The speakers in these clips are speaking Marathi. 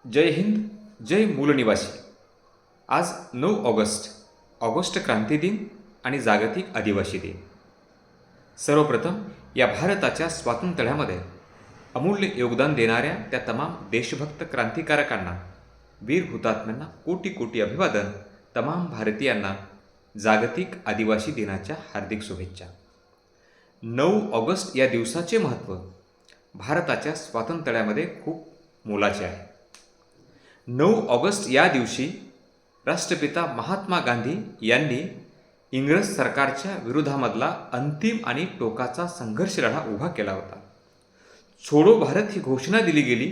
जय हिंद, जय मूलनिवासी. आज 9 ऑगस्ट क्रांती दिन आणि जागतिक आदिवासी दिन. सर्वप्रथम या भारताच्या स्वातंत्र्यामध्ये अमूल्य योगदान देणाऱ्या त्या तमाम देशभक्त क्रांतिकारकांना, वीर हुतात्म्यांना कोटी कोटी अभिवादन. तमाम भारतीयांना जागतिक आदिवासी दिनाच्या हार्दिक शुभेच्छा. 9 ऑगस्ट या दिवसाचे महत्त्व भारताच्या स्वातंत्र्यामध्ये खूप मोलाचे आहे. 9 ऑगस्ट या दिवशी राष्ट्रपिता महात्मा गांधी यांनी इंग्रज सरकारच्या विरोधामधला अंतिम आणि टोकाचा संघर्ष लढा उभा केला होता. छोडो भारत ही घोषणा दिली गेली,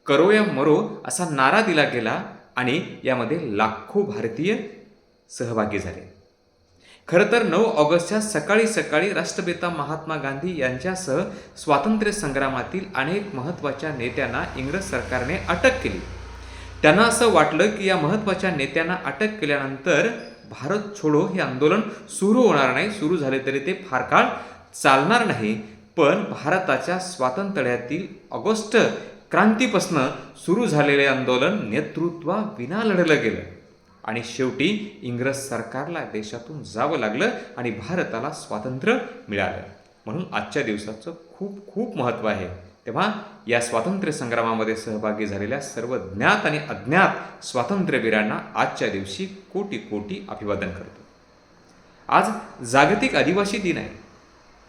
करो या मरो असा नारा दिला गेला आणि यामध्ये लाखो भारतीय सहभागी झाले. खरं तर 9 ऑगस्टच्या सकाळी राष्ट्रपिता महात्मा गांधी यांच्यासह स्वातंत्र्य संग्रामातील अनेक महत्त्वाच्या नेत्यांना इंग्रज सरकारने अटक केली. त्यांना असं वाटलं की या महत्त्वाच्या नेत्यांना अटक केल्यानंतर भारत छोडो हे आंदोलन सुरू होणार नाही, सुरू झाले तरी ते फार काळ चालणार नाही. पण भारताच्या स्वातंत्र्यातील ऑगस्ट क्रांतीपासून सुरू झालेले आंदोलन नेतृत्वाविना लढलं गेलं आणि शेवटी इंग्रज सरकारला देशातून जावं लागलं आणि भारताला स्वातंत्र्य मिळालं. म्हणून आजच्या दिवसाचं खूप खूप महत्त्व आहे. तेव्हा या स्वातंत्र्य संग्रामामध्ये सहभागी झालेल्या सर्व ज्ञात आणि अज्ञात स्वातंत्र्यवीरांना आजच्या दिवशी कोटी कोटी अभिवादन करतो. आज जागतिक आदिवासी दिन आहे.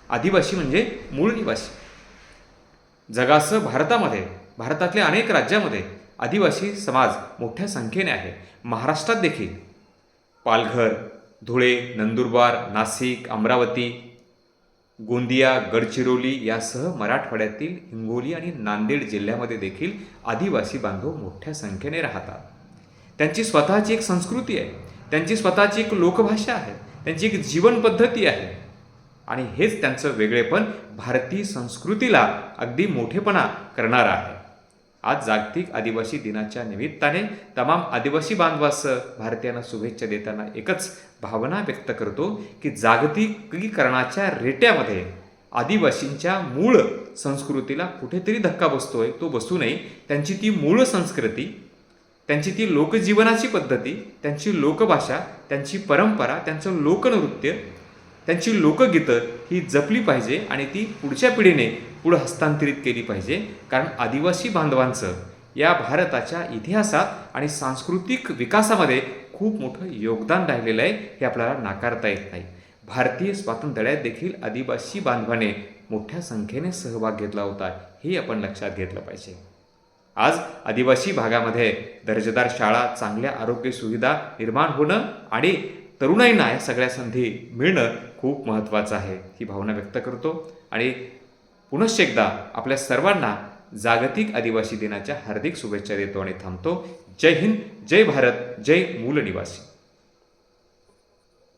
आदिवासी म्हणजे मूळ निवासी. जगासह भारतातल्या अनेक राज्यामध्ये आदिवासी समाज मोठ्या संख्येने आहे. महाराष्ट्रात देखील पालघर, धुळे, नंदुरबार, नाशिक, अमरावती, गोंदिया, गडचिरोली यासह मराठवाड्यातील हिंगोली आणि नांदेड जिल्ह्यामध्ये देखील आदिवासी बांधव मोठ्या संख्येने राहतात. त्यांची स्वतःची एक संस्कृती आहे, त्यांची स्वतःची एक लोकभाषा आहे, त्यांची एक जीवन पद्धती आहे आणि हेच त्यांचं वेगळेपण भारतीय संस्कृतीला अगदी मोठेपणा करणारं आहे. आज जागतिक आदिवासी दिनाच्या निमित्ताने तमाम आदिवासी बांधवासह भारतीयांना शुभेच्छा देताना एकच भावना व्यक्त करतो की जागतिकीकरणाच्या रेट्यामध्ये आदिवासींच्या मूळ संस्कृतीला कुठेतरी धक्का बसतोय. तो बसू नये. त्यांची ती मूळ संस्कृती, त्यांची ती लोकजीवनाची पद्धती, त्यांची लोकभाषा, त्यांची परंपरा, त्यांचं लोकनृत्य, त्यांची लोकगीतं ही जपली पाहिजे आणि ती पुढच्या पिढीने पुढं हस्तांतरित केली पाहिजे. कारण आदिवासी बांधवांचं या भारताच्या इतिहासात आणि सांस्कृतिक विकासामध्ये खूप मोठं योगदान राहिलेलं आहे. हे आपल्याला नाकारता येत नाही. भारतीय स्वातंत्र्यात देखील आदिवासी बांधवाने मोठ्या संख्येने सहभाग घेतला होता. हे आपण लक्षात घेतलं पाहिजे. आज आदिवासी भागामध्ये दर्जेदार शाळा, चांगल्या आरोग्य सुविधा निर्माण होणं आणि तरुणाईंना या सगळ्या संधी मिळणं खूप महत्त्वाचं आहे. ही भावना व्यक्त करतो आणि पुनश्च एकदा आपल्या सर्वांना जागतिक आदिवासी दिनाच्या हार्दिक शुभेच्छा देतो आणि थांबतो. जय हिंद, जय भारत, जय मूलनिवासी.